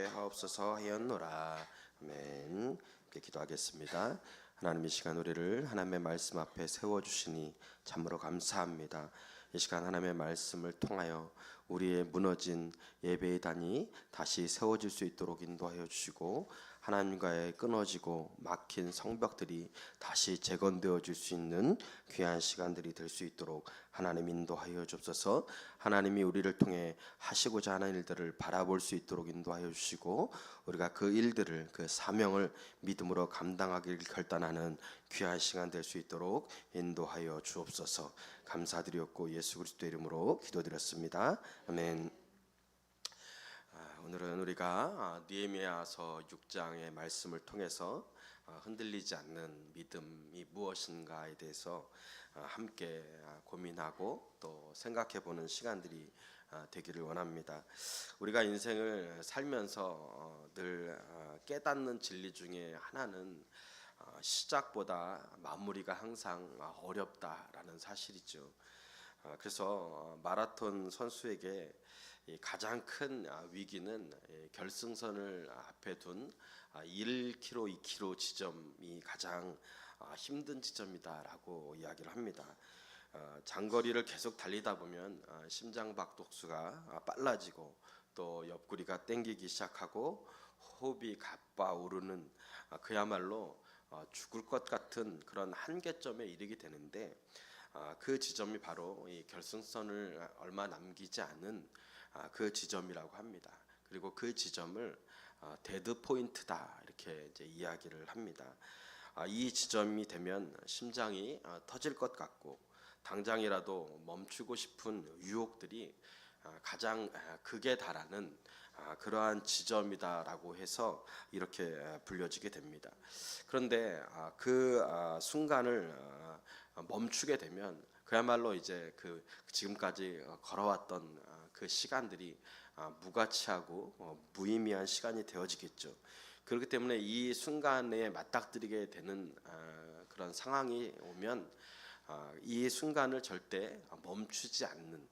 하게 하옵소서 하였노라. 아멘. 이렇게 기도하겠습니다. 하나님, 이 시간 우리를 하나님의 말씀 앞에 세워주시니 참으로 감사합니다. 이 시간 하나님의 말씀을 통하여 우리의 무너진 예배의 단이 다시 세워질 수 있도록 인도하여 주시고, 하나님과의 끊어지고 막힌 성벽들이 다시 재건되어질 수 있는 귀한 시간들이 될 수 있도록 하나님 인도하여 주옵소서. 하나님이 우리를 통해 하시고자 하는 일들을 바라볼 수 있도록 인도하여 주시고, 우리가 그 일들을, 그 사명을 믿음으로 감당하기를 결단하는 귀한 시간 될 수 있도록 인도하여 주옵소서. 감사드렸고 예수 그리스도의 이름으로 기도드렸습니다. 아멘. 오늘은 우리가 느헤미야서 6장의 말씀을 통해서 흔들리지 않는 믿음이 무엇인가에 대해서 함께 고민하고 또 생각해보는 시간들이 되기를 원합니다. 우리가 인생을 살면서 늘 깨닫는 진리 중에 하나는 시작보다 마무리가 항상 어렵다라는 사실이죠. 그래서 마라톤 선수에게 가장 큰 위기는 결승선을 앞에 둔 1km, 2km 지점이 가장 힘든 지점이다라고 이야기를 합니다. 장거리를 계속 달리다 보면 심장박동수가 빨라지고 또 옆구리가 땡기기 시작하고 호흡이 가빠오르는 그야말로 죽을 것 같은 그런 한계점에 이르게 되는데, 그 지점이 바로 이 결승선을 얼마 남기지 않은 그 지점이라고 합니다. 그리고 그 지점을 데드 포인트다 이렇게 이제 이야기를 합니다. 이 지점이 되면 심장이 터질 것 같고 당장이라도 멈추고 싶은 유혹들이 가장 극에 달하는 그러한 지점이다라고 해서 이렇게 불려지게 됩니다. 그런데 그 순간을 멈추게 되면 그야말로 이제 그 지금까지 걸어왔던 그 시간들이 무가치하고 무의미한 시간이 되어지겠죠. 그렇기 때문에 이 순간에 맞닥뜨리게 되는 그런 상황이 오면 이 순간을 절대 멈추지 않는,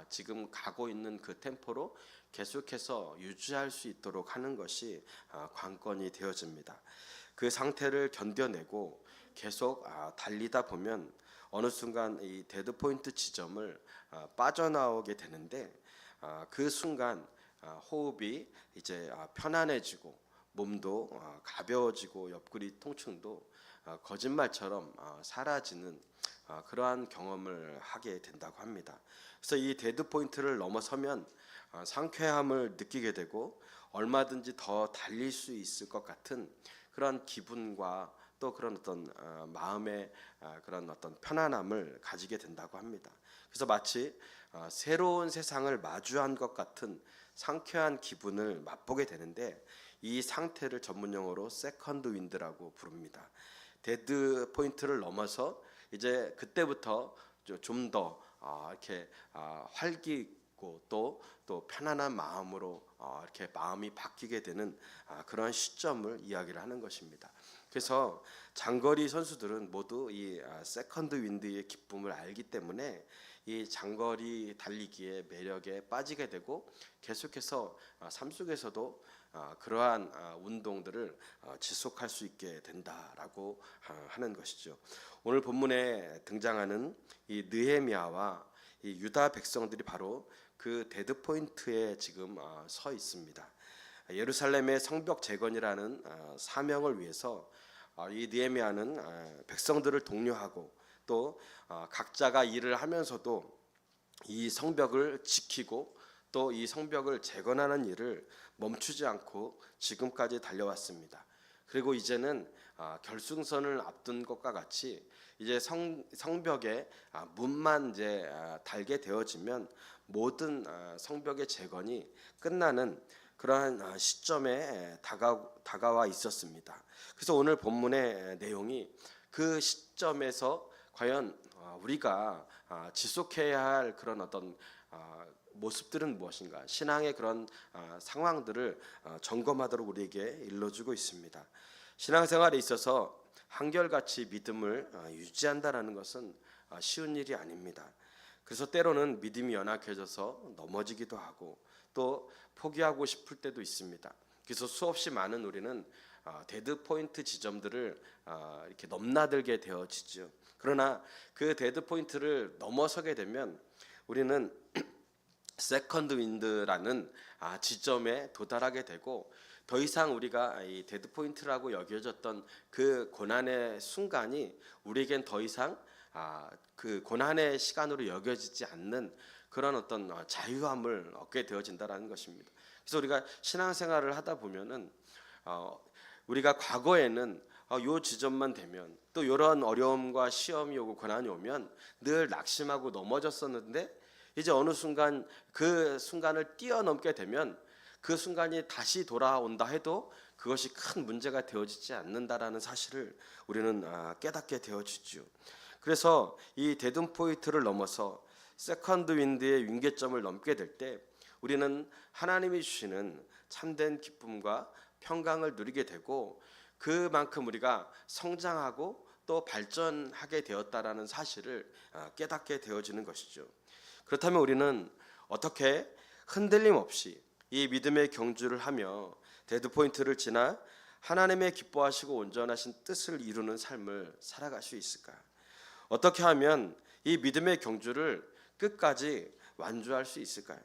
지금 가고 있는 그 템포로 계속해서 유지할 수 있도록 하는 것이 관건이 되어집니다. 그 상태를 견뎌내고 계속 달리다 보면 어느 순간 이 데드 포인트 지점을 빠져나오게 되는데, 그 순간 호흡이 이제 편안해지고 몸도 가벼워지고 옆구리 통증도 거짓말처럼 사라지는 그러한 경험을 하게 된다고 합니다. 그래서 이 데드 포인트를 넘어서면 상쾌함을 느끼게 되고 얼마든지 더 달릴 수 있을 것 같은 그런 기분과 또 그런 어떤 마음의 그런 어떤 편안함을 가지게 된다고 합니다. 그래서 마치 새로운 세상을 마주한 것 같은 상쾌한 기분을 맛보게 되는데, 이 상태를 전문용어로 세컨드 윈드라고 부릅니다. 데드 포인트를 넘어서 이제 그때부터 좀 더 이렇게 활기있고 또 편안한 마음으로 이렇게 마음이 바뀌게 되는 그런 시점을 이야기를 하는 것입니다. 그래서 장거리 선수들은 모두 이 세컨드 윈드의 기쁨을 알기 때문에 이 장거리 달리기의 매력에 빠지게 되고 계속해서 삶 속에서도 그러한 운동들을 지속할 수 있게 된다라고 하는 것이죠. 오늘 본문에 등장하는 이 느헤미야와 이 유다 백성들이 바로 그 데드 포인트에 지금 서 있습니다. 예루살렘의 성벽 재건이라는 사명을 위해서 이 느헤미야는 백성들을 독려하고 또 각자가 일을 하면서도 이 성벽을 지키고 또 이 성벽을 재건하는 일을 멈추지 않고 지금까지 달려왔습니다. 그리고 이제는 결승선을 앞둔 것과 같이 이제 성벽의 문만 이제 달게 되어지면 모든 성벽의 재건이 끝나는 그러한 시점에 다가와 있었습니다. 그래서 오늘 본문의 내용이 그 시점에서 과연 우리가 지속해야 할 그런 어떤 모습들은 무엇인가, 신앙의 그런 상황들을 점검하도록 우리에게 일러주고 있습니다. 신앙생활에 있어서 한결같이 믿음을 유지한다는 것은 쉬운 일이 아닙니다. 그래서 때로는 믿음이 연약해져서 넘어지기도 하고 또 포기하고 싶을 때도 있습니다. 그래서 수없이 많은 우리는 데드 포인트 지점들을 이렇게 넘나들게 되어지죠. 그러나 그 데드 포인트를 넘어서게 되면 우리는 세컨드 윈드라는 지점에 도달하게 되고, 더 이상 우리가 이 데드 포인트라고 여겨졌던 그 고난의 순간이 우리에겐 더 이상 그 고난의 시간으로 여겨지지 않는 그런 어떤 자유함을 얻게 되어진다라는 것입니다. 그래서 우리가 신앙생활을 하다 보면은 우리가 과거에는 요 지점만 되면, 또 이런 어려움과 시험이 오고 고난이 오면 늘 낙심하고 넘어졌었는데, 이제 어느 순간 그 순간을 뛰어넘게 되면 그 순간이 다시 돌아온다 해도 그것이 큰 문제가 되어지지 않는다라는 사실을 우리는 깨닫게 되어지죠. 그래서 이 데드 포인트를 넘어서 세컨드 윈드의 윈계점을 넘게 될 때 우리는 하나님이 주시는 참된 기쁨과 평강을 누리게 되고, 그만큼 우리가 성장하고 또 발전하게 되었다라는 사실을 깨닫게 되어지는 것이죠. 그렇다면 우리는 어떻게 흔들림 없이 이 믿음의 경주를 하며 데드 포인트를 지나 하나님의 기뻐하시고 온전하신 뜻을 이루는 삶을 살아갈 수 있을까? 어떻게 하면 이 믿음의 경주를 끝까지 완주할 수 있을까요?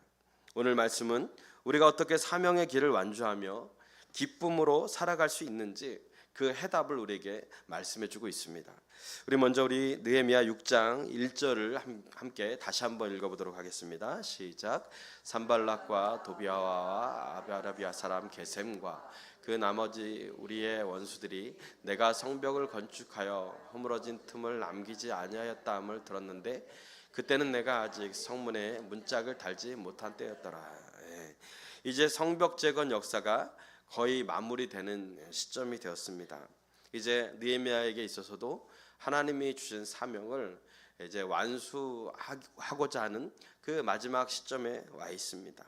오늘 말씀은 우리가 어떻게 사명의 길을 완주하며 기쁨으로 살아갈 수 있는지 그 해답을 우리에게 말씀해 주고 있습니다. 우리 먼저 느헤미야 6장 1절을 함께 다시 한번 읽어보도록 하겠습니다. 시작. 산발락과 도비아와 아라비아 사람 게셈과 그 나머지 우리의 원수들이 내가 성벽을 건축하여 허물어진 틈을 남기지 아니하였다함을 들었는데 그때는 내가 아직 성문에 문짝을 달지 못한 때였더라. 이제 성벽 재건 역사가 거의 마무리되는 시점이 되었습니다. 이제 느헤미야에게 있어서도 하나님이 주신 사명을 이제 완수하고자 하는 그 마지막 시점에 와 있습니다.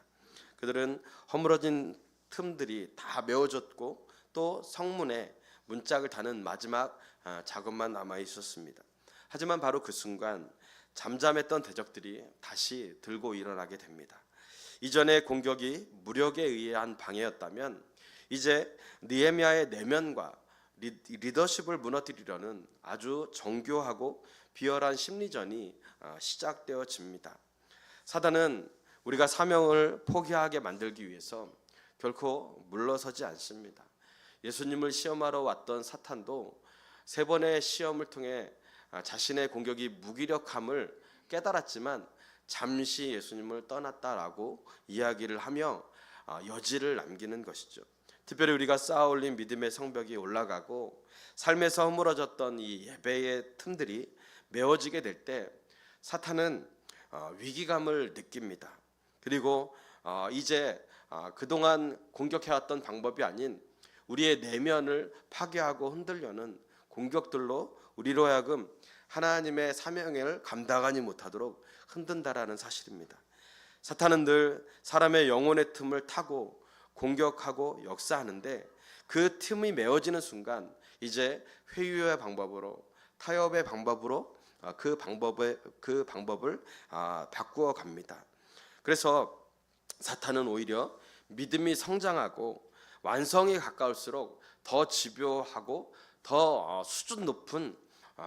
그들은 허물어진 틈들이 다 메워졌고 또 성문에 문짝을 다는 마지막 작업만 남아 있었습니다. 하지만 바로 그 순간 잠잠했던 대적들이 다시 들고 일어나게 됩니다. 이전의 공격이 무력에 의한 방해였다면 이제 느헤미야의 내면과 리더십을 무너뜨리려는 아주 정교하고 비열한 심리전이 시작되어집니다. 사단은 우리가 사명을 포기하게 만들기 위해서 결코 물러서지 않습니다. 예수님을 시험하러 왔던 사탄도 3번의 시험을 통해 자신의 공격이 무기력함을 깨달았지만 잠시 예수님을 떠났다라고 이야기를 하며 여지를 남기는 것이죠. 특별히 우리가 쌓아올린 믿음의 성벽이 올라가고 삶에서 허물어졌던 이 예배의 틈들이 메워지게 될 때 사탄은 위기감을 느낍니다. 그리고 이제 그동안 공격해왔던 방법이 아닌 우리의 내면을 파괴하고 흔들려는 공격들로 우리로 하여금 하나님의 사명을 감당하지 못하도록 흔든다라는 사실입니다. 사탄은 늘 사람의 영혼의 틈을 타고 공격하고 역사하는데 그 틈이 메워지는 순간 이제 회유의 방법으로 타협의 방법으로 그 방법을 바꾸어 갑니다. 그래서 사탄은 오히려 믿음이 성장하고 완성에 가까울수록 더 집요하고 더 수준 높은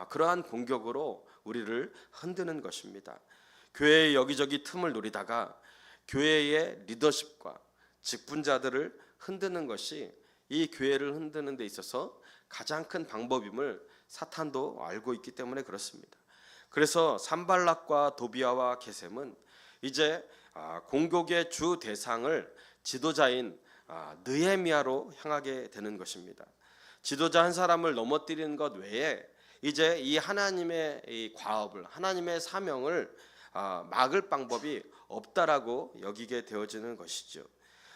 그러한 공격으로 우리를 흔드는 것입니다. 교회의 여기저기 틈을 노리다가 교회의 리더십과 직분자들을 흔드는 것이 이 교회를 흔드는 데 있어서 가장 큰 방법임을 사탄도 알고 있기 때문에 그렇습니다. 그래서 산발락과 도비아와 게셈은 이제 공격의 주 대상을 지도자인 느헤미야로 향하게 되는 것입니다. 지도자 한 사람을 넘어뜨리는 것 외에 이제 이 하나님의 이 과업을, 하나님의 사명을 막을 방법이 없다라고 여기게 되어지는 것이죠.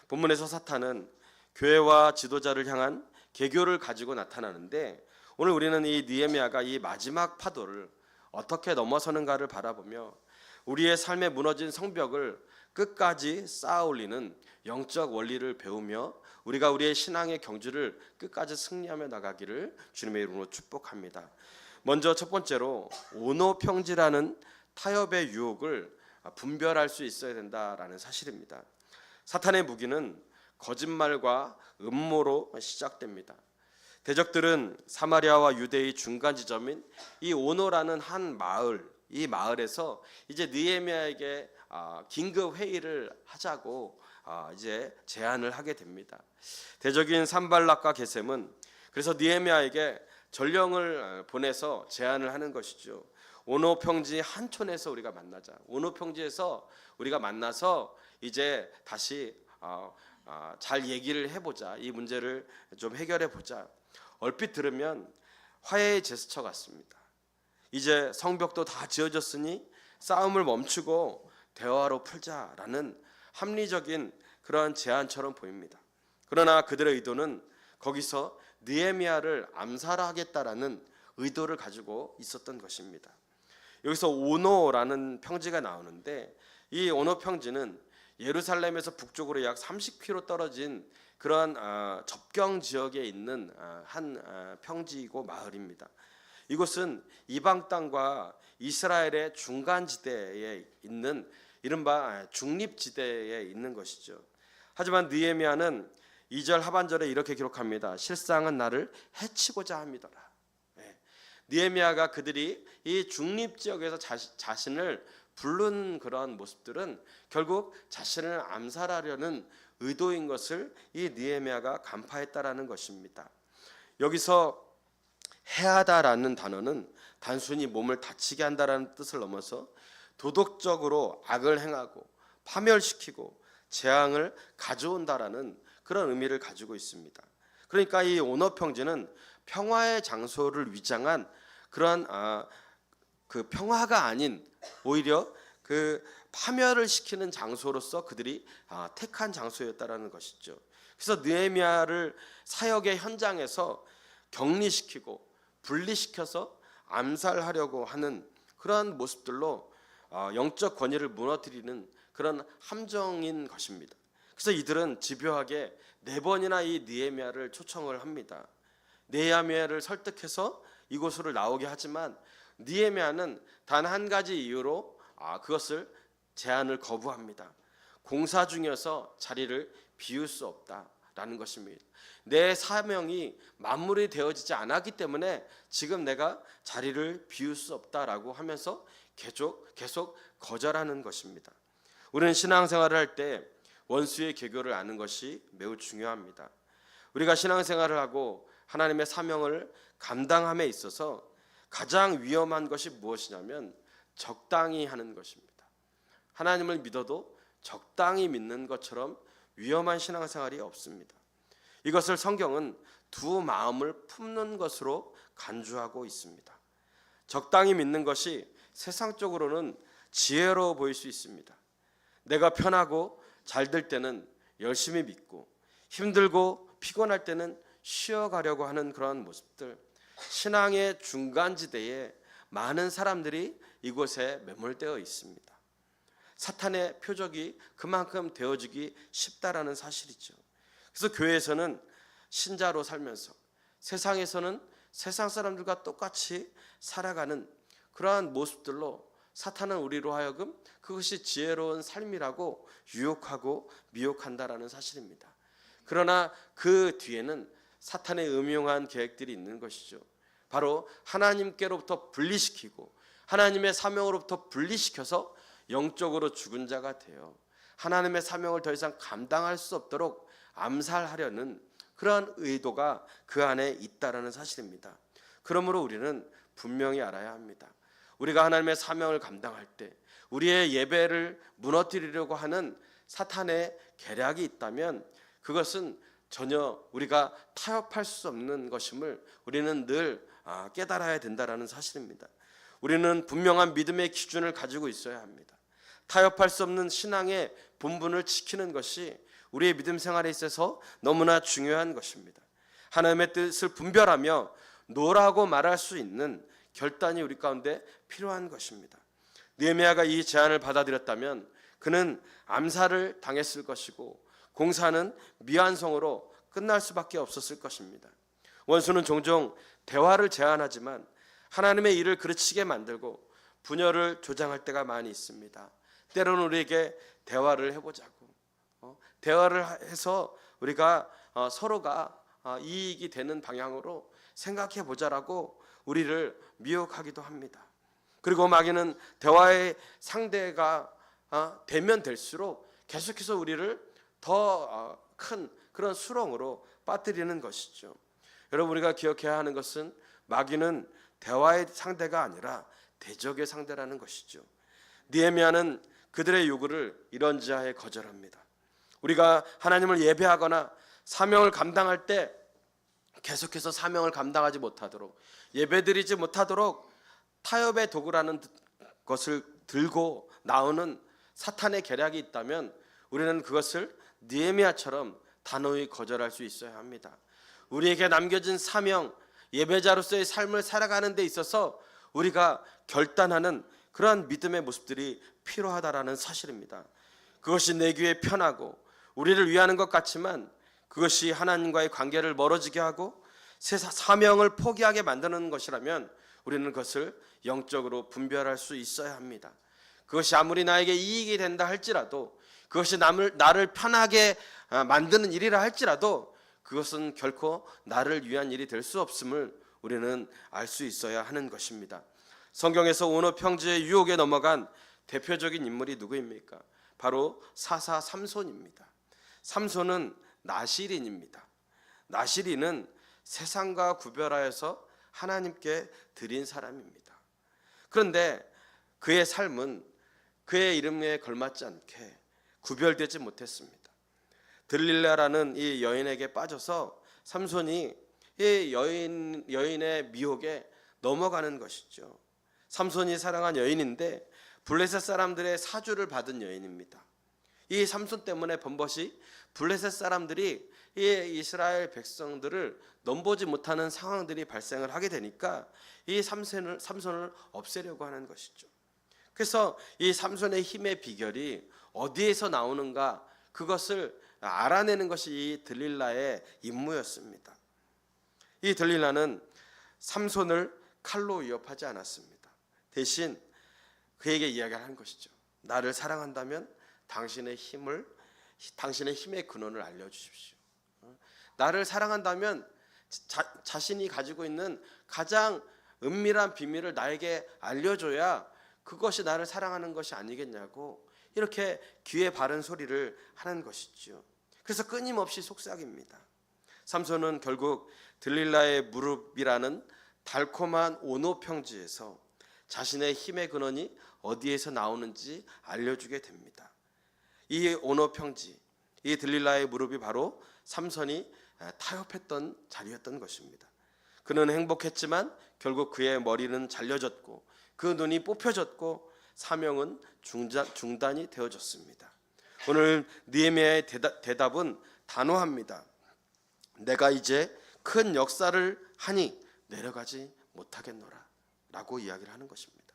본문에서 사탄은 교회와 지도자를 향한 계교를 가지고 나타나는데 오늘 우리는 이 느헤미야가 이 마지막 파도를 어떻게 넘어서는가를 바라보며 우리의 삶에 무너진 성벽을 끝까지 쌓아 올리는 영적 원리를 배우며 우리가 우리의 신앙의 경주를 끝까지 승리하며 나가기를 주님의 이름으로 축복합니다. 먼저 첫 번째로 온오평지라는 타협의 유혹을 분별할 수 있어야 된다라는 사실입니다. 사탄의 무기는 거짓말과 음모로 시작됩니다. 대적들은 사마리아와 유대의 중간 지점인 이 오노라는 한 마을, 이 마을에서 이제 느헤미야에게 긴급 회의를 하자고 이제 제안을 하게 됩니다. 대적인 산발락과 게셈은 그래서 느헤미야에게 전령을 보내서 제안을 하는 것이죠. 오노 평지 한촌에서 우리가 만나자. 오노 평지에서 우리가 만나서 이제 다시 잘 얘기를 해보자. 이 문제를 좀 해결해 보자. 얼핏 들으면 화해의 제스처 같습니다. 이제 성벽도 다 지어졌으니 싸움을 멈추고 대화로 풀자라는 합리적인 그런 제안처럼 보입니다. 그러나 그들의 의도는 거기서 느헤미야를 암살하겠다라는 의도를 가지고 있었던 것입니다. 여기서 오노라는 평지가 나오는데 이 오노 평지는 예루살렘에서 북쪽으로 약 30km 떨어진 그러한 접경 지역에 있는 한 평지이고 마을입니다. 이곳은 이방 땅과 이스라엘의 중간지대에 있는 이른바 중립지대에 있는 것이죠. 하지만 느헤미야는 2절 하반절에 이렇게 기록합니다. 실상은 나를 해치고자 함이더라. 느헤미야가 그들이 이 중립지역에서 자신을 부른 그러한 모습들은 결국 자신을 암살하려는 의도인 것을 이 느헤미야가 간파했다라는 것입니다. 여기서 해하다라는 단어는 단순히 몸을 다치게 한다라는 뜻을 넘어서 도덕적으로 악을 행하고 파멸시키고 재앙을 가져온다라는 그런 의미를 가지고 있습니다. 그러니까 이 오노 평지는 평화의 장소를 위장한 그러한 그 평화가 아닌 오히려 그 파멸을 시키는 장소로서 그들이 택한 장소였다라는 것이죠. 그래서 느헤미야를 사역의 현장에서 격리시키고 분리시켜서 암살하려고 하는 그러한 모습들로 영적 권위를 무너뜨리는 그런 함정인 것입니다. 그래서 이들은 집요하게 4번이나 이 느헤미야를 초청을 합니다. 느헤미야를 설득해서 이곳으로 나오게 하지만 느헤미야는 단 한 가지 이유로 그것을 제안을 거부합니다. 공사 중이어서 자리를 비울 수 없다라는 것입니다. 내 사명이 마무리 되어지지 않았기 때문에 지금 내가 자리를 비울 수 없다라고 하면서 계속 거절하는 것입니다. 우리는 신앙생활을 할 때 원수의 계교를 아는 것이 매우 중요합니다. 우리가 신앙생활을 하고 하나님의 사명을 감당함에 있어서 가장 위험한 것이 무엇이냐면 적당히 하는 것입니다. 하나님을 믿어도 적당히 믿는 것처럼 위험한 신앙생활이 없습니다. 이것을 성경은 두 마음을 품는 것으로 간주하고 있습니다. 적당히 믿는 것이 세상적으로는 지혜로워 보일 수 있습니다. 내가 편하고 잘 될 때는 열심히 믿고 힘들고 피곤할 때는 쉬어가려고 하는 그런 모습들, 신앙의 중간지대에 많은 사람들이 이곳에 매몰되어 있습니다. 사탄의 표적이 그만큼 되어지기 쉽다라는 사실이죠. 그래서 교회에서는 신자로 살면서 세상에서는 세상 사람들과 똑같이 살아가는 그러한 모습들로 사탄은 우리로 하여금 그것이 지혜로운 삶이라고 유혹하고 미혹한다라는 사실입니다. 그러나 그 뒤에는 사탄의 음흉한 계획들이 있는 것이죠. 바로 하나님께로부터 분리시키고 하나님의 사명으로부터 분리시켜서 영적으로 죽은 자가 되어 하나님의 사명을 더 이상 감당할 수 없도록 암살하려는 그러한 의도가 그 안에 있다라는 사실입니다. 그러므로 우리는 분명히 알아야 합니다. 우리가 하나님의 사명을 감당할 때 우리의 예배를 무너뜨리려고 하는 사탄의 계략이 있다면 그것은 전혀 우리가 타협할 수 없는 것임을 우리는 늘 깨달아야 된다라는 사실입니다. 우리는 분명한 믿음의 기준을 가지고 있어야 합니다. 타협할 수 없는 신앙의 본분을 지키는 것이 우리의 믿음 생활에 있어서 너무나 중요한 것입니다. 하나님의 뜻을 분별하며 노라고 말할 수 있는 결단이 우리 가운데 필요한 것입니다. 느헤미야가 이 제안을 받아들였다면 그는 암살을 당했을 것이고 공사는 미완성으로 끝날 수밖에 없었을 것입니다. 원수는 종종 대화를 제안하지만 하나님의 일을 그르치게 만들고 분열을 조장할 때가 많이 있습니다. 때로는 우리에게 대화를 해보자고 대화를 해서 우리가 서로가 이익이 되는 방향으로 생각해 보자라고 우리를 미혹하기도 합니다. 그리고 마귀는 대화의 상대가 되면 될수록 계속해서 우리를 더 큰 그런 수렁으로 빠뜨리는 것이죠. 여러분, 우리가 기억해야 하는 것은 마귀는 대화의 상대가 아니라 대적의 상대라는 것이죠. 느헤미야는 그들의 요구를 이런지하에 거절합니다. 우리가 하나님을 예배하거나 사명을 감당할 때 계속해서 사명을 감당하지 못하도록, 예배드리지 못하도록 타협의 도구라는 것을 들고 나오는 사탄의 계략이 있다면 우리는 그것을 느헤미야처럼 단호히 거절할 수 있어야 합니다. 우리에게 남겨진 사명, 예배자로서의 삶을 살아가는 데 있어서 우리가 결단하는 그러한 믿음의 모습들이 필요하다라는 사실입니다. 그것이 내 귀에 편하고 우리를 위하는 것 같지만 그것이 하나님과의 관계를 멀어지게 하고 새 사명을 포기하게 만드는 것이라면 우리는 그것을 영적으로 분별할 수 있어야 합니다. 그것이 아무리 나에게 이익이 된다 할지라도, 그것이 나를 편하게 만드는 일이라 할지라도 그것은 결코 나를 위한 일이 될 수 없음을 우리는 알 수 있어야 하는 것입니다. 성경에서 온호 평지의 유혹에 넘어간 대표적인 인물이 누구입니까? 바로 사사 삼손입니다. 삼손은 나실인입니다. 나실인은 세상과 구별하여서 하나님께 드린 사람입니다. 그런데 그의 삶은 그의 이름에 걸맞지 않게 구별되지 못했습니다. 들릴라라는 이 여인에게 빠져서 삼손이 이 여인의 미혹에 넘어가는 것이죠. 삼손이 사랑한 여인인데 블레셋 사람들의 사주를 받은 여인입니다. 이 삼손 때문에 번번이 블레셋 사람들이 이 이스라엘 백성들을 넘보지 못하는 상황들이 발생을 하게 되니까 이 삼손을 없애려고 하는 것이죠. 그래서 이 삼손의 힘의 비결이 어디에서 나오는가, 그것을 알아내는 것이 이 들릴라의 임무였습니다. 이 들릴라는 삼손을 칼로 위협하지 않았습니다. 대신 그에게 이야기를 한 것이죠. 나를 사랑한다면 당신의 힘의 근원을 알려주십시오. 나를 사랑한다면 자신이 가지고 있는 가장 은밀한 비밀을 나에게 알려줘야 그것이 나를 사랑하는 것이 아니겠냐고 이렇게 귀에 바른 소리를 하는 것이죠. 그래서 끊임없이 속삭입니다. 삼손은 결국 들릴라의 무릎이라는 달콤한 온호 평지에서 자신의 힘의 근원이 어디에서 나오는지 알려주게 됩니다. 이 온호 평지, 이 들릴라의 무릎이 바로 삼손이 타협했던 자리였던 것입니다. 그는 행복했지만 결국 그의 머리는 잘려졌고 그 눈이 뽑혀졌고 사명은 중단이 되어졌습니다. 오늘 느헤미야의 대답은 단호합니다. 내가 이제 큰 역사를 하니 내려가지 못하겠노라 라고 이야기를 하는 것입니다.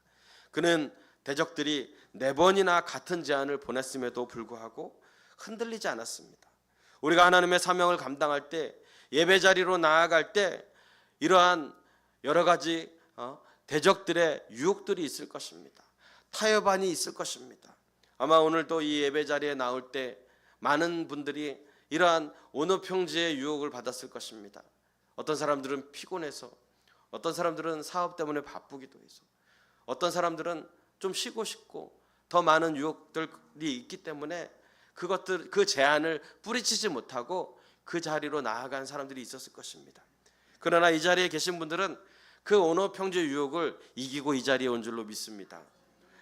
그는 대적들이 4번이나 같은 제안을 보냈음에도 불구하고 흔들리지 않았습니다. 우리가 하나님의 사명을 감당할 때, 예배 자리로 나아갈 때 이러한 여러 가지 대적들의 유혹들이 있을 것입니다. 타협안이 있을 것입니다. 아마 오늘도 이 예배 자리에 나올 때 많은 분들이 이러한 온호 평지의 유혹을 받았을 것입니다. 어떤 사람들은 피곤해서, 어떤 사람들은 사업 때문에 바쁘기도 해서, 어떤 사람들은 좀 쉬고 싶고 더 많은 유혹들이 있기 때문에 그 제안을 뿌리치지 못하고 그 자리로 나아간 사람들이 있었을 것입니다. 그러나 이 자리에 계신 분들은 그 온호 평지의 유혹을 이기고 이 자리에 온 줄로 믿습니다.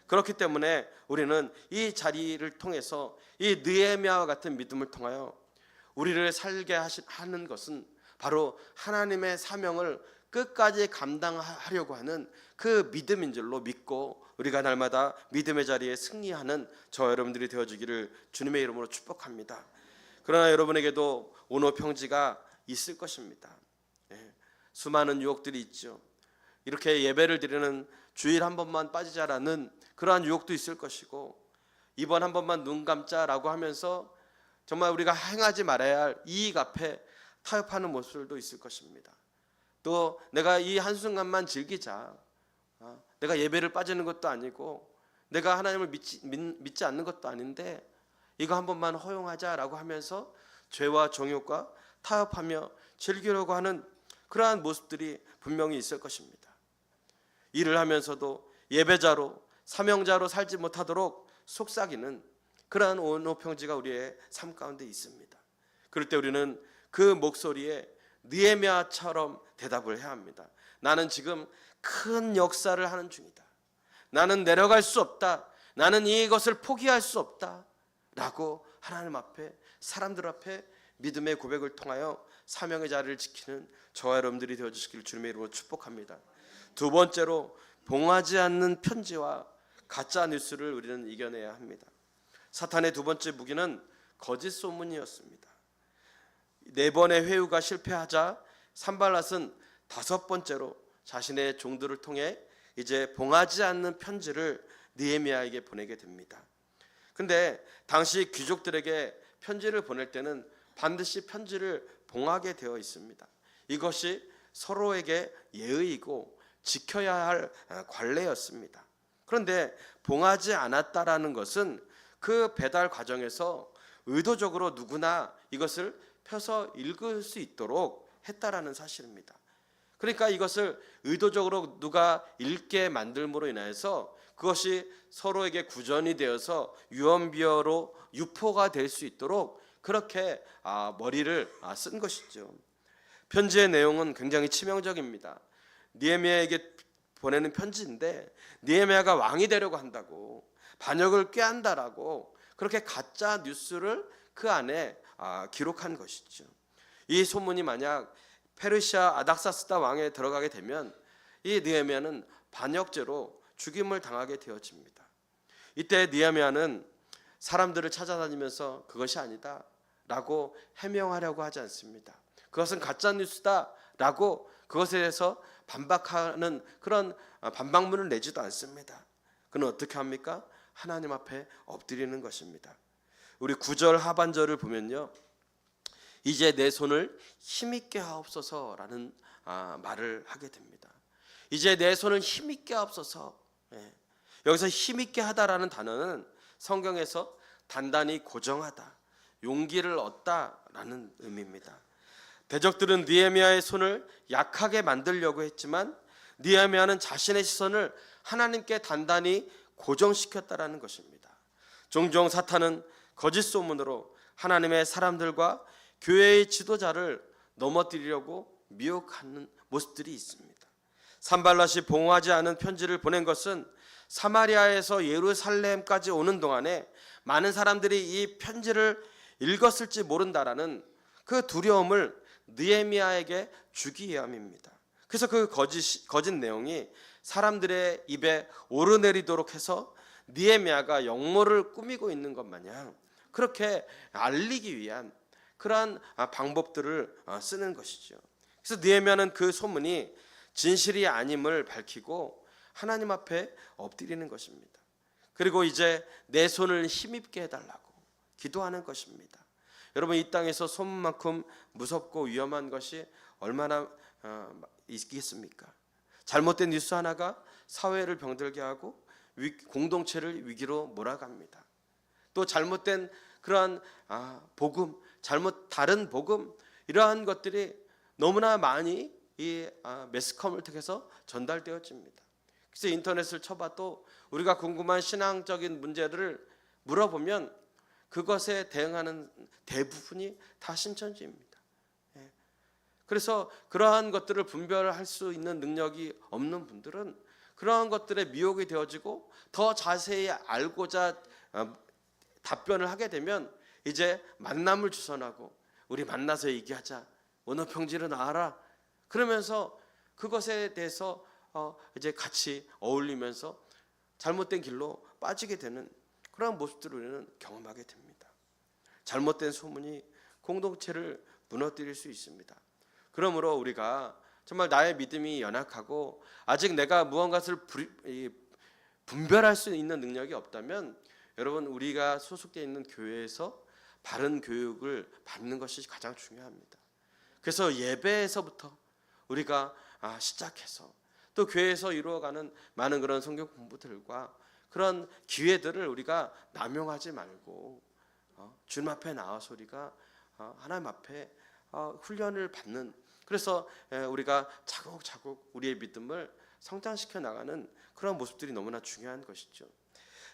그렇기 때문에 우리는 이 자리를 통해서 이 느헤미야와 같은 믿음을 통하여 우리를 살게 하는 것은 바로 하나님의 사명을 끝까지 감당하려고 하는 그 믿음인 줄로 믿고 우리가 날마다 믿음의 자리에 승리하는 저와 여러분들이 되어주기를 주님의 이름으로 축복합니다. 그러나 여러분에게도 온호 평지가 있을 것입니다. 수많은 유혹들이 있죠. 이렇게 예배를 드리는 주일 한 번만 빠지자라는 그러한 유혹도 있을 것이고, 이번 한 번만 눈 감자라고 하면서 정말 우리가 행하지 말아야 할 이익 앞에 타협하는 모습들도 있을 것입니다. 또 내가 이 한순간만 즐기자, 내가 예배를 빠지는 것도 아니고 내가 하나님을 믿지 않는 것도 아닌데 이거 한 번만 허용하자라고 하면서 죄와 정욕과 타협하며 즐기려고 하는 그러한 모습들이 분명히 있을 것입니다. 일을 하면서도 예배자로 사명자로 살지 못하도록 속삭이는 그러한 온오평지가 우리의 삶 가운데 있습니다. 그럴 때 우리는 그 목소리에 느헤미야처럼 대답을 해야 합니다. 나는 지금 큰 역사를 하는 중이다. 나는 내려갈 수 없다. 나는 이것을 포기할 수 없다. 라고 하나님 앞에, 사람들 앞에 믿음의 고백을 통하여 사명의 자리를 지키는 저와 여러분들이 되어주시길 주님의 이름으로 축복합니다. 두 번째로, 봉하지 않는 편지와 가짜 뉴스를 우리는 이겨내야 합니다. 사탄의 두 번째 무기는 거짓 소문이었습니다. 4번의 회유가 실패하자 산발랏은 5번째로 자신의 종들을 통해 이제 봉하지 않는 편지를 느헤미야에게 보내게 됩니다. 근데 당시 귀족들에게 편지를 보낼 때는 반드시 편지를 봉하게 되어 있습니다. 이것이 서로에게 예의이고 지켜야 할 관례였습니다. 그런데 봉하지 않았다라는 것은 그 배달 과정에서 의도적으로 누구나 이것을 펴서 읽을 수 있도록 했다라는 사실입니다. 그러니까 이것을 의도적으로 누가 읽게 만들므로 인해서 그것이 서로에게 구전이 되어서 유언비어로 유포가 될 수 있도록 그렇게 머리를 쓴 것이죠. 편지의 내용은 굉장히 치명적입니다. 느헤미야에게 보내는 편지인데 느헤미야가 왕이 되려고 한다고, 반역을 꾀한다라고 그렇게 가짜 뉴스를 그 안에 기록한 것이죠. 이 소문이 만약 페르시아 아닥사스다 왕에 들어가게 되면 이 느헤미야는 반역죄로 죽임을 당하게 되어집니다. 이때 느헤미야는 사람들을 찾아다니면서 그것이 아니다 라고 해명하려고 하지 않습니다. 그것은 가짜 뉴스다 라고 그것에 대해서 반박하는 그런 반박문을 내지도 않습니다. 그는 어떻게 합니까? 하나님 앞에 엎드리는 것입니다. 우리 9절 하반절을 보면요, 이제 내 손을 힘있게 하옵소서라는 말을 하게 됩니다. 이제 내 손을 힘있게 하옵소서. 여기서 힘있게 하다라는 단어는 성경에서 단단히 고정하다, 용기를 얻다라는 의미입니다. 대적들은 느헤미야의 손을 약하게 만들려고 했지만 느헤미야는 자신의 시선을 하나님께 단단히 고정시켰다라는 것입니다. 종종 사탄은 거짓 소문으로 하나님의 사람들과 교회의 지도자를 넘어뜨리려고 미혹하는 모습들이 있습니다. 산발랏이 봉하지 않은 편지를 보낸 것은 사마리아에서 예루살렘까지 오는 동안에 많은 사람들이 이 편지를 읽었을지 모른다라는 그 두려움을 느헤미야에게 주기 위함입니다. 그래서 그 거짓 내용이 사람들의 입에 오르내리도록 해서 느헤미야가 역모를 꾸미고 있는 것 마냥 그렇게 알리기 위한 그러한 방법들을 쓰는 것이죠. 그래서 느헤미야는 그 소문이 진실이 아님을 밝히고 하나님 앞에 엎드리는 것입니다. 그리고 이제 내 손을 힘입게 해달라고 기도하는 것입니다. 여러분, 이 땅에서 소문만큼 무섭고 위험한 것이 얼마나 있겠습니까? 잘못된 뉴스 하나가 사회를 병들게 하고 공동체를 위기로 몰아갑니다. 또 잘못된 그러한 복음, 다른 복음, 이러한 것들이 너무나 많이 이 매스컴을 통해서 전달되어집니다. 그래서 인터넷을 쳐봐도 우리가 궁금한 신앙적인 문제들을 물어보면 그것에 대응하는 대부분이 다 신천지입니다. 그래서 그러한 것들을 분별할 수 있는 능력이 없는 분들은 그러한 것들에 미혹이 되어지고 더 자세히 알고자 답변을 하게 되면 이제 만남을 주선하고 우리 만나서 얘기하자, 언어평지를 나와라, 그러면서 그것에 대해서 이제 같이 어울리면서 잘못된 길로 빠지게 되는 그런 모습들을 우리는 경험하게 됩니다. 잘못된 소문이 공동체를 무너뜨릴 수 있습니다. 그러므로 우리가 정말 나의 믿음이 연약하고 아직 내가 무언가를 분별할 수 있는 능력이 없다면 여러분, 우리가 소속되어 있는 교회에서 바른 교육을 받는 것이 가장 중요합니다. 그래서 예배에서부터 우리가 시작해서 또 교회에서 이루어가는 많은 그런 성경 공부들과 그런 기회들을 우리가 남용하지 말고 주님 앞에 나와서 우리가 하나님 앞에 훈련을 받는, 그래서 우리가 차곡차곡 우리의 믿음을 성장시켜 나가는 그런 모습들이 너무나 중요한 것이죠.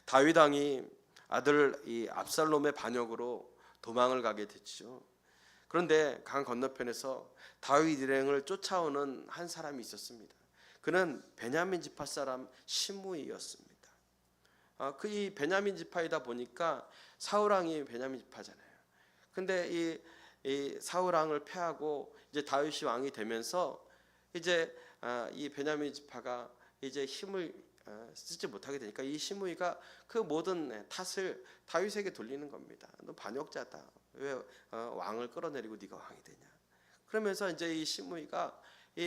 다윗 왕이 아들 이 압살롬의 반역으로 도망을 가게 됐죠. 그런데 강 건너편에서 다윗 일행을 쫓아오는 한 사람이 있었습니다. 그는 베냐민 지파 사람 시므이였습니다. 이 베냐민 지파이다 보니까 사울 왕이 베냐민 지파잖아요. 근데 이 사울 왕을 패하고 이제 다윗이 왕이 되면서 이제 이 베냐민 지파가 이제 힘을 쓰지 못하게 되니까 이 시므이가 그 모든 탓을 다윗에게 돌리는 겁니다. 너 반역자다. 왜 왕을 끌어내리고 네가 왕이 되냐? 그러면서 이제 이 시므이가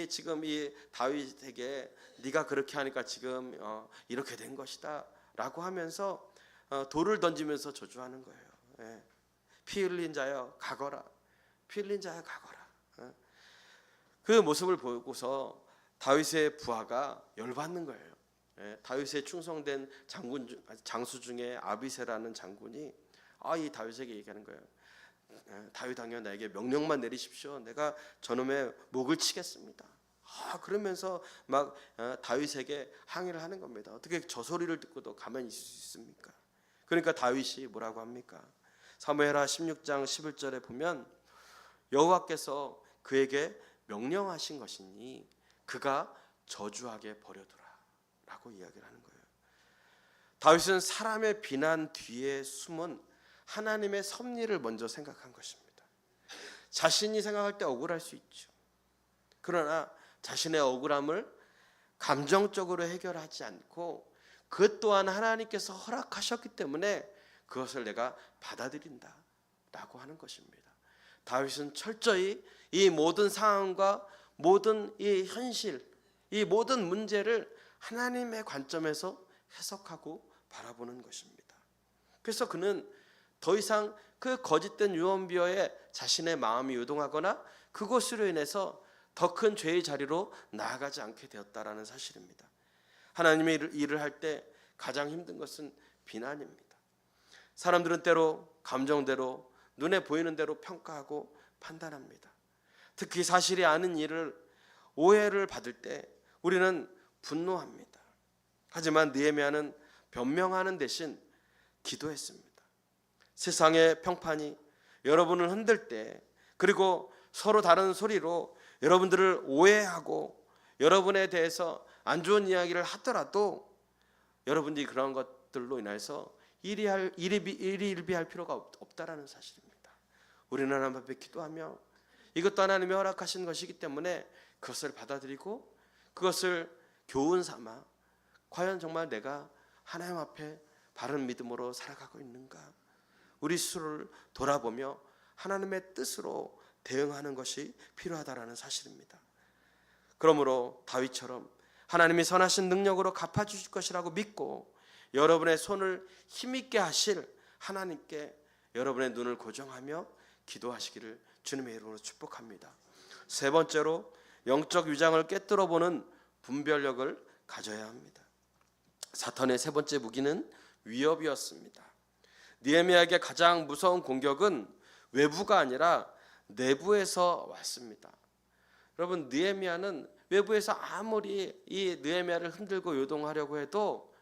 지금 이 다윗에게 네가 그렇게 하니까 지금 이렇게 된 것이다라고 하면서 돌을 던지면서 저주하는 거예요. 피 흘린 자여 가거라. 피 흘린 자여 가거라. 그 모습을 보고서 다윗의 부하가 열받는 거예요. 다윗의 충성된 장수 중에 아비새라는 장군이 이 다윗에게 얘기하는 거예요. 다윗 왕이여 나에게 명령만 내리십시오. 내가 저놈의 목을 치겠습니다. 그러면서 막 다윗에게 항의를 하는 겁니다. 어떻게 저 소리를 듣고도 가만히 있을 수 있습니까? 그러니까 다윗이 뭐라고 합니까? 사무엘하 16장 11절에 보면 여호와께서 그에게 명령하신 것이니 그가 저주하게 버려두라 라고 이야기를 하는 거예요. 다윗은 사람의 비난 뒤에 숨은 하나님의 섭리를 먼저 생각한 것입니다. 자신이 생각할 때 억울할 수 있죠. 그러나 자신의 억울함을 감정적으로 해결하지 않고 그 또한 하나님께서 허락하셨기 때문에 그것을 내가 받아들인다 라고 하는 것입니다. 다윗은 철저히 이 모든 상황과 모든 이 현실, 이 모든 문제를 하나님의 관점에서 해석하고 바라보는 것입니다. 그래서 그는 더 이상 그 거짓된 유언비어에 자신의 마음이 요동하거나 그것으로 인해서 더 큰 죄의 자리로 나아가지 않게 되었다라는 사실입니다. 하나님의 일을 할 때 가장 힘든 것은 비난입니다. 사람들은 때로 감정대로 눈에 보이는 대로 평가하고 판단합니다. 특히 사실이 아닌 일을 오해를 받을 때 우리는 분노합니다. 하지만 느헤미야는 변명하는 대신 기도했습니다. 세상의 평판이 여러분을 흔들 때, 그리고 서로 다른 소리로 여러분들을 오해하고 여러분에 대해서 안 좋은 이야기를 하더라도 여러분들이 그런 것들로 인해서 일희일비할 필요가 없다라는 사실입니다. 우리는 하나님 앞에 기도하며 이것도 하나님이 허락하신 것이기 때문에 그것을 받아들이고 그것을 교훈 삼아 과연 정말 내가 하나님 앞에 바른 믿음으로 살아가고 있는가, 우리 스스로를 돌아보며 하나님의 뜻으로 대응하는 것이 필요하다라는 사실입니다. 그러므로 다윗처럼 하나님이 선하신 능력으로 갚아주실 것이라고 믿고 여러분의 손을 힘있게 하실 하나님께 여러분의 눈을 고정하며 기도하시기를 주님의 이름으로 축복합니다. 세 번째로 영적 위장을 꿰뚫어보는 분별력을 가져야 합니다. 사탄의 세 번째 무기는 위협이었습니다. 느헤미야에게 가장 무서운 공격은 외부가 아니라 내부에서 왔습니다. 여러분, 느헤미야는 외부에서 아무리 이 느헤미야를 흔들고 요동하려고 해도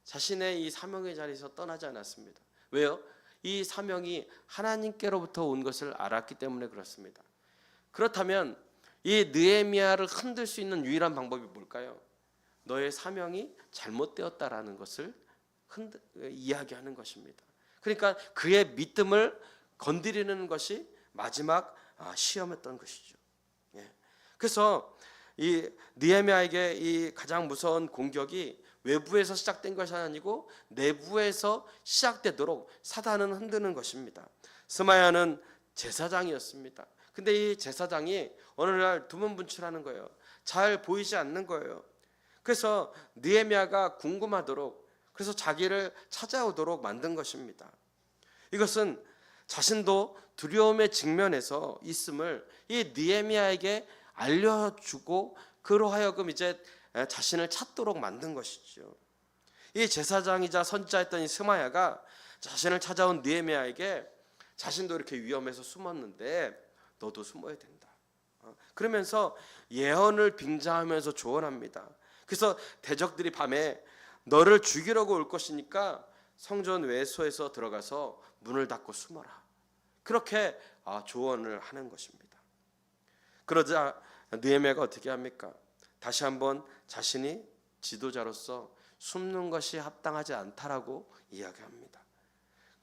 자신의 이 사명의 자리에서 떠나지 않았습니다. 왜요? 이 사명이 하나님께로부터 온 것을 알았기 때문에 그렇습니다. 그렇다면 이 느헤미야를 흔들 수 있는 유일한 방법이 뭘까요? 너의 사명이 잘못되었다라는 것을 이야기하는 것입니다. 그러니까 그의 믿음을 건드리는 것이 마지막 시험이었던 것이죠. 그래서 이 느헤미야에게 이 가장 무서운 공격이 외부에서 시작된 것이 아니고 내부에서 시작되도록 사단은 흔드는 것입니다. 스마야는 제사장이었습니다. 근데 이 제사장이 어느 날 두문분출하는 거예요. 잘 보이지 않는 거예요. 그래서 느헤미야가 궁금하도록, 그래서 자기를 찾아오도록 만든 것입니다. 이것은 자신도 두려움의 직면에서 있음을 이 느헤미야에게 알려주고 그로 하여금 이제 자신을 찾도록 만든 것이죠. 이 제사장이자 선지자였던 이 스마야가 자신을 찾아온 느헤미야에게 자신도 이렇게 위험해서 숨었는데 너도 숨어야 된다. 그러면서 예언을 빙자하면서 조언합니다. 그래서 대적들이 밤에 너를 죽이려고 올 것이니까 성전 외소에서 들어가서 문을 닫고 숨어라. 그렇게 조언을 하는 것입니다. 그러자 느헤미야가 어떻게 합니까? 다시 한번 자신이 지도자로서 숨는 것이 합당하지 않다라고 이야기합니다.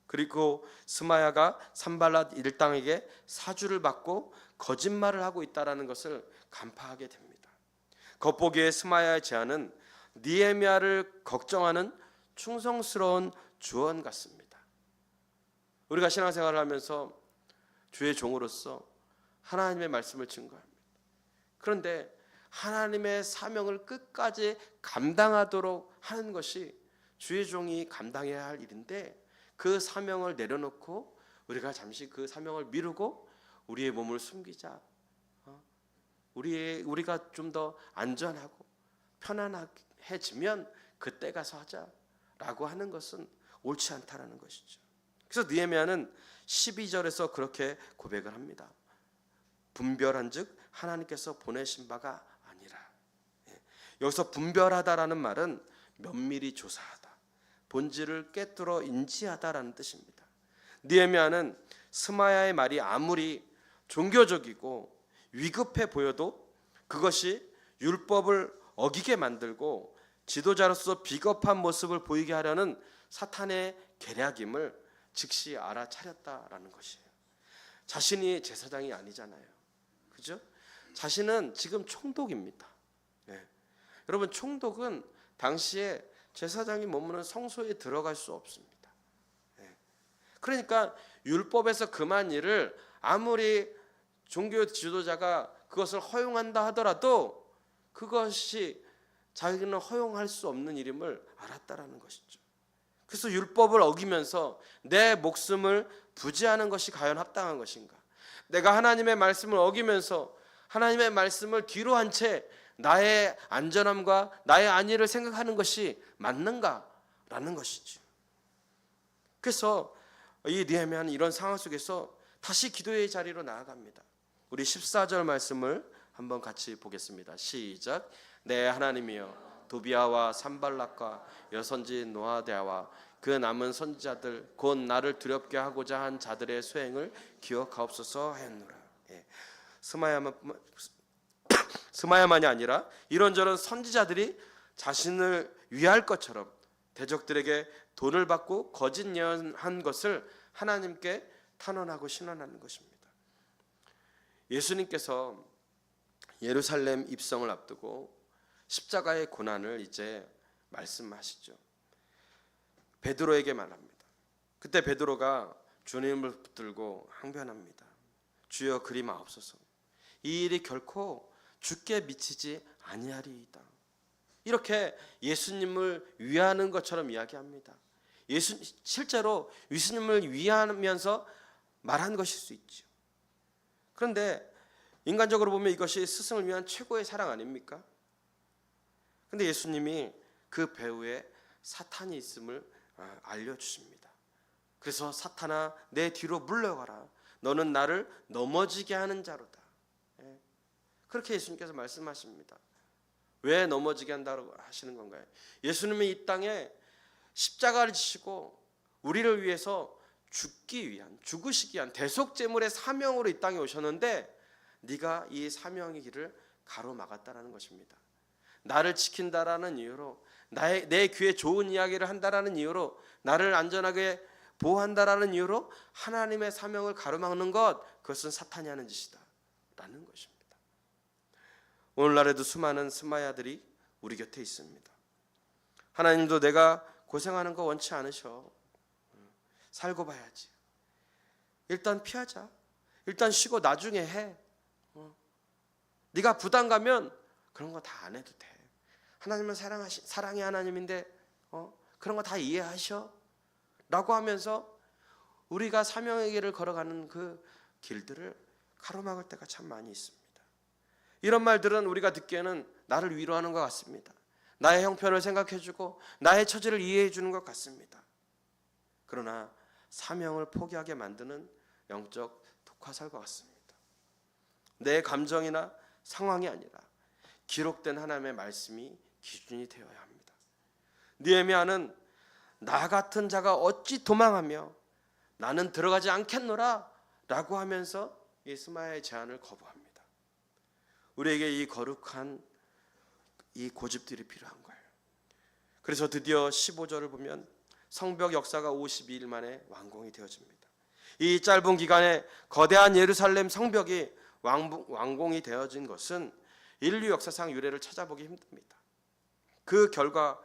그리고 스마야가 산발랏 일당에게 사주를 받고 거짓말을 하고 있다는 것을 간파하게 됩니다. 겉보기에 스마야의 제안은 느헤미야를 걱정하는 충성스러운 주언 같습니다. 우리가 신앙생활을 하면서 주의 종으로서 하나님의 말씀을 증거합니다. 그런데 하나님의 사명을 끝까지 감당하도록 하는 것이 주의 종이 감당해야 할 일인데, 그 사명을 내려놓고 우리가 잠시 그 사명을 미루고 우리의 몸을 숨기자, 우리가 좀 더 안전하고 편안해지면 그때 가서 하자라고 하는 것은 옳지 않다라는 것이죠. 그래서 느헤미야는 12절에서 그렇게 고백을 합니다. 분별한즉 하나님께서 보내신 바가 아니라. 여기서 분별하다라는 말은 면밀히 조사하다, 본질을 꿰뚫어 인지하다라는 뜻입니다. 느헤미야는 스마야의 말이 아무리 종교적이고 위급해 보여도 그것이 율법을 어기게 만들고 지도자로서 비겁한 모습을 보이게 하려는 사탄의 계략임을 즉시 알아차렸다라는 것이에요. 자신이 제사장이 아니잖아요. 그죠? 자신은 지금 총독입니다. 여러분, 총독은 당시에 제사장이 머무는 성소에 들어갈 수 없습니다. 그러니까 율법에서 금한 일을 아무리 종교 지도자가 그것을 허용한다 하더라도 그것이 자기는 허용할 수 없는 일임을 알았다라는 것이죠. 그래서 율법을 어기면서 내 목숨을 부지하는 것이 과연 합당한 것인가? 내가 하나님의 말씀을 어기면서 하나님의 말씀을 뒤로 한 채 나의 안전함과 나의 안위를 생각하는 것이 맞는가라는 것이죠. 그래서 이 느헤미야는 이런 상황 속에서 다시 기도의 자리로 나아갑니다. 우리 14절 말씀을 한번 같이 보겠습니다. 시작. 내 하나님이여, 도비아와 산발락과 여선지 노아데아와 그 남은 선지자들 곧 나를 두렵게 하고자 한 자들의 소행을 기억하옵소서 하였노라. 스마야만이 아니라 이런저런 선지자들이 자신을 위할 것처럼 대적들에게 돈을 받고 거짓 예언한 것을 하나님께 탄원하고 신원하는 것입니다. 예수님께서 예루살렘 입성을 앞두고 십자가의 고난을 이제 말씀하시죠. 베드로에게 말합니다. 그때 베드로가 주님을 붙들고 항변합니다. 주여, 그리 마옵소서. 이 일이 결코 주께 미치지 아니하리이다. 이렇게 예수님을 위하는 것처럼 이야기합니다. 실제로 예수님을 위하면서 말한 것일 수 있죠. 그런데 인간적으로 보면 이것이 스승을 위한 최고의 사랑 아닙니까? 그런데 예수님이 그 배후에 사탄이 있음을 알려주십니다. 그래서 사탄아, 내 뒤로 물러가라. 너는 나를 넘어지게 하는 자로다. 그렇게 예수님께서 말씀하십니다. 왜 넘어지게 한다고 하시는 건가요? 예수님이 이 땅에 십자가를 지시고 우리를 위해서 죽으시기 위한 대속제물의 사명으로 이 땅에 오셨는데, 네가 이 사명의 길을 가로막았다라는 것입니다. 나를 지킨다라는 이유로, 내 귀에 좋은 이야기를 한다라는 이유로, 나를 안전하게 보호한다라는 이유로 하나님의 사명을 가로막는 것, 그것은 사탄이 하는 짓이다 라는 것입니다. 오늘날에도 수많은 스마야들이 우리 곁에 있습니다. 하나님도 내가 고생하는 거 원치 않으셔. 살고 봐야지. 일단 피하자. 일단 쉬고 나중에 해. 네가 부담 가면 그런 거 다 안 해도 돼. 하나님은 사랑의 하나님인데 그런 거 다 이해하셔 라고 하면서 우리가 사명의 길을 걸어가는 그 길들을 가로막을 때가 참 많이 있습니다. 이런 말들은 우리가 듣기에는 나를 위로하는 것 같습니다. 나의 형편을 생각해주고 나의 처지를 이해해 주는 것 같습니다. 그러나 사명을 포기하게 만드는 영적 독화살과 같습니다. 내 감정이나 상황이 아니라 기록된 하나님의 말씀이 기준이 되어야 합니다. 느헤미야는 나 같은 자가 어찌 도망하며 나는 들어가지 않겠노라 라고 하면서 스마야의 제안을 거부합니다. 우리에게 이 거룩한 이 고집들이 필요한 거예요. 그래서 드디어 15절을 보면 성벽 역사가 52일 만에 완공이 되어집니다. 이 짧은 기간에 거대한 예루살렘 성벽이 완공이 되어진 것은 인류 역사상 유례를 찾아보기 힘듭니다. 그 결과가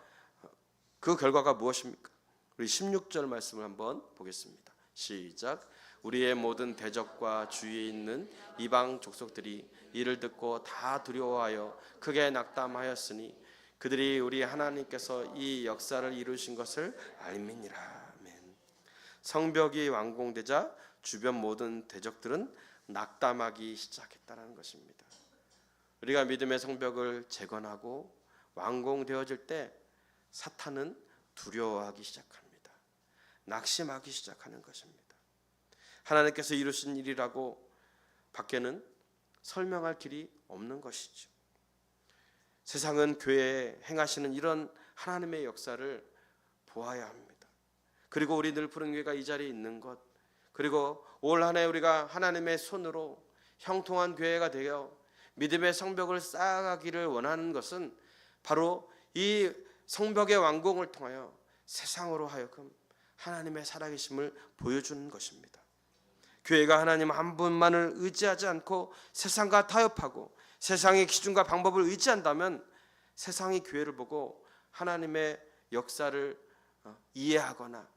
무엇입니까? 우리 16절 말씀을 한번 보겠습니다. 시작. 우리의 모든 대적과 주위에 있는 이방 족속들이 이를 듣고 다 두려워하여 크게 낙담하였으니 그들이 우리 하나님께서 이 역사를 이루신 것을 알미니라. 아멘. 성벽이 완공되자 주변 모든 대적들은 낙담하기 시작했다는 것입니다. 우리가 믿음의 성벽을 재건하고 완공되어질 때 사탄은 두려워하기 시작합니다. 낙심하기 시작하는 것입니다. 하나님께서 이루신 일이라고 밖에는 설명할 길이 없는 것이죠. 세상은 교회에 행하시는 이런 하나님의 역사를 보아야 합니다. 그리고 우리 늘 푸른 교회가 이 자리에 있는 것, 그리고 올 한 해 우리가 하나님의 손으로 형통한 교회가 되어 믿음의 성벽을 쌓아가기를 원하는 것은 바로 이 성벽의 완공을 통하여 세상으로 하여금 하나님의 살아계심을 보여주는 것입니다. 교회가 하나님 한 분만을 의지하지 않고 세상과 타협하고 세상의 기준과 방법을 의지한다면 세상이 교회를 보고 하나님의 역사를 이해하거나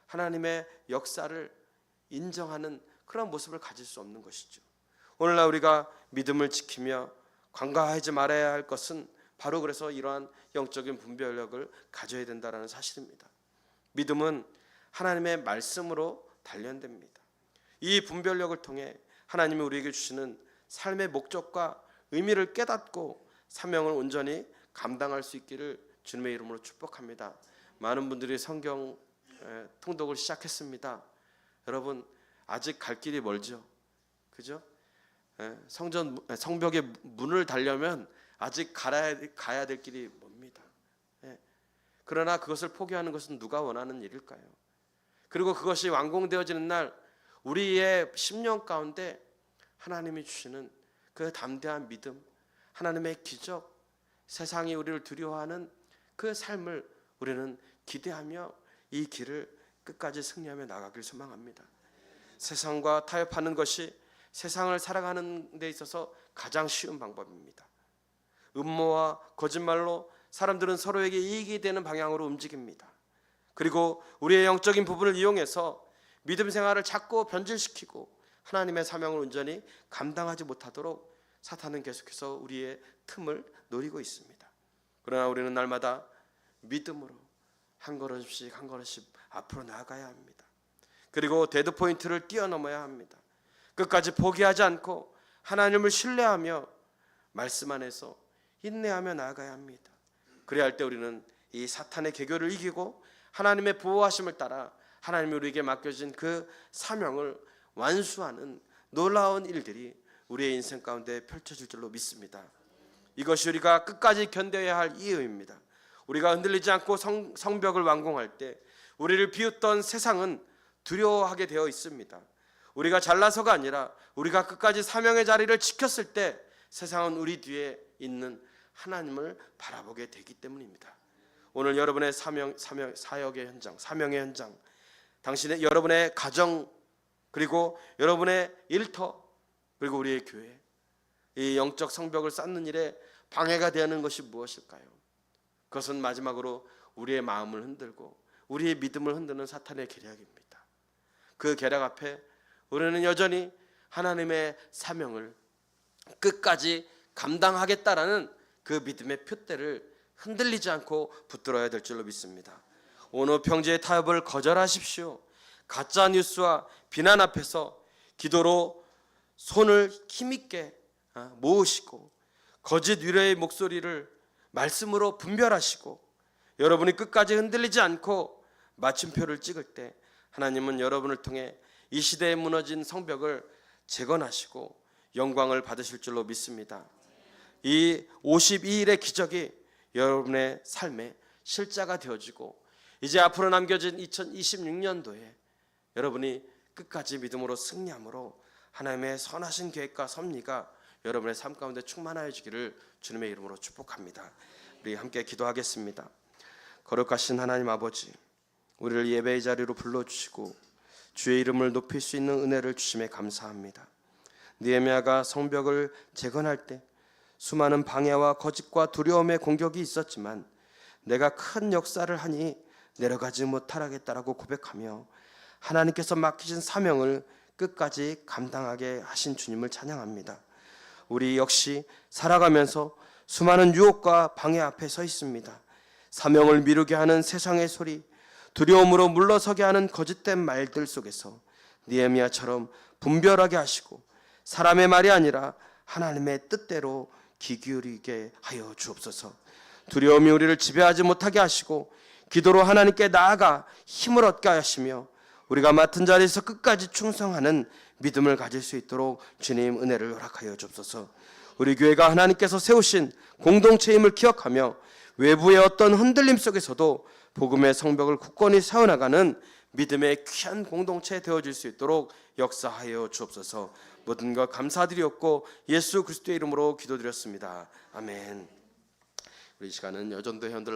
하나님의 역사를 인정하는 그런 모습을 가질 수 없는 것이죠. 오늘날 우리가 믿음을 지키며 관가하지 말아야 할 것은 바로 그래서 이러한 영적인 분별력을 가져야 된다는 사실입니다. 믿음은 하나님의 말씀으로 단련됩니다. 이 분별력을 통해 하나님이 우리에게 주시는 삶의 목적과 의미를 깨닫고 사명을 온전히 감당할 수 있기를 주님의 이름으로 축복합니다. 많은 분들이 성경 통독을 시작했습니다. 여러분 아직 갈 길이 멀죠. 그죠? 성벽의 문을 달려면 아직 가야 될 길이 멉니다. 그러나 그것을 포기하는 것은 누가 원하는 일일까요? 그리고 그것이 완공되어지는 날 우리의 심령 가운데 하나님이 주시는 그 담대한 믿음, 하나님의 기적, 세상이 우리를 두려워하는 그 삶을 우리는 기대하며 이 길을 끝까지 승리하며 나가길 소망합니다. 세상과 타협하는 것이 세상을 살아가는 데 있어서 가장 쉬운 방법입니다. 음모와 거짓말로 사람들은 서로에게 이익이 되는 방향으로 움직입니다. 그리고 우리의 영적인 부분을 이용해서 믿음 생활을 자꾸 변질시키고 하나님의 사명을 온전히 감당하지 못하도록 사탄은 계속해서 우리의 틈을 노리고 있습니다. 그러나 우리는 날마다 믿음으로 한 걸음씩 한 걸음씩 앞으로 나아가야 합니다. 그리고 데드포인트를 뛰어넘어야 합니다. 끝까지 포기하지 않고 하나님을 신뢰하며 말씀 안에서 인내하며 나아가야 합니다. 그래야 할 때 우리는 이 사탄의 계교를 이기고 하나님의 보호하심을 따라 하나님이 우리에게 맡겨진 그 사명을 완수하는 놀라운 일들이 우리의 인생 가운데 펼쳐질 줄로 믿습니다. 이것이 우리가 끝까지 견뎌야 할 이유입니다. 우리가 흔들리지 않고 성벽을 완공할 때 우리를 비웃던 세상은 두려워하게 되어 있습니다. 우리가 잘나서가 아니라 우리가 끝까지 사명의 자리를 지켰을 때 세상은 우리 뒤에 있는 하나님을 바라보게 되기 때문입니다. 오늘 여러분의 사역의 현장, 사명의 현장, 여러분의 가정, 그리고 여러분의 일터, 그리고 우리의 교회, 이 영적 성벽을 쌓는 일에 방해가 되는 것이 무엇일까요? 그것은 마지막으로 우리의 마음을 흔들고 우리의 믿음을 흔드는 사탄의 계략입니다. 그 계략 앞에 우리는 여전히 하나님의 사명을 끝까지 감당하겠다라는 그 믿음의 표대를 흔들리지 않고 붙들어야 될 줄로 믿습니다. 오늘 평지의 타협을 거절하십시오. 가짜 뉴스와 비난 앞에서 기도로 손을 힘있게 모으시고 거짓 위로의 목소리를 말씀으로 분별하시고 여러분이 끝까지 흔들리지 않고 마침표를 찍을 때 하나님은 여러분을 통해 이 시대에 무너진 성벽을 재건하시고 영광을 받으실 줄로 믿습니다. 이 52일의 기적이 여러분의 삶에 실자가 되어지고 이제 앞으로 남겨진 2026년도에 여러분이 끝까지 믿음으로 승리함으로 하나님의 선하신 계획과 섭리가 여러분의 삶 가운데 충만하여지기를 주님의 이름으로 축복합니다. 우리 함께 기도하겠습니다. 거룩하신 하나님 아버지, 우리를 예배의 자리로 불러주시고 주의 이름을 높일 수 있는 은혜를 주심에 감사합니다. 느헤미야가 성벽을 재건할 때 수많은 방해와 거짓과 두려움의 공격이 있었지만 내가 큰 역사를 하니 내려가지 못하겠다라고 고백하며 하나님께서 맡기신 사명을 끝까지 감당하게 하신 주님을 찬양합니다. 우리 역시 살아가면서 수많은 유혹과 방해 앞에 서 있습니다. 사명을 미루게 하는 세상의 소리, 두려움으로 물러서게 하는 거짓된 말들 속에서 느헤미야처럼 분별하게 하시고 사람의 말이 아니라 하나님의 뜻대로 귀 기울이게 하여 주옵소서. 두려움이 우리를 지배하지 못하게 하시고 기도로 하나님께 나아가 힘을 얻게 하시며 우리가 맡은 자리에서 끝까지 충성하는 믿음을 가질 수 있도록 주님 은혜를 허락하여 주옵소서. 우리 교회가 하나님께서 세우신 공동체임을 기억하며 외부의 어떤 흔들림 속에서도 복음의 성벽을 굳건히 세워나가는 믿음의 귀한 공동체 되어질 수 있도록 역사하여 주옵소서. 모든 것 감사드리옵고 예수 그리스도의 이름으로 기도드렸습니다. 아멘. 우리 시간은 여전도 회원들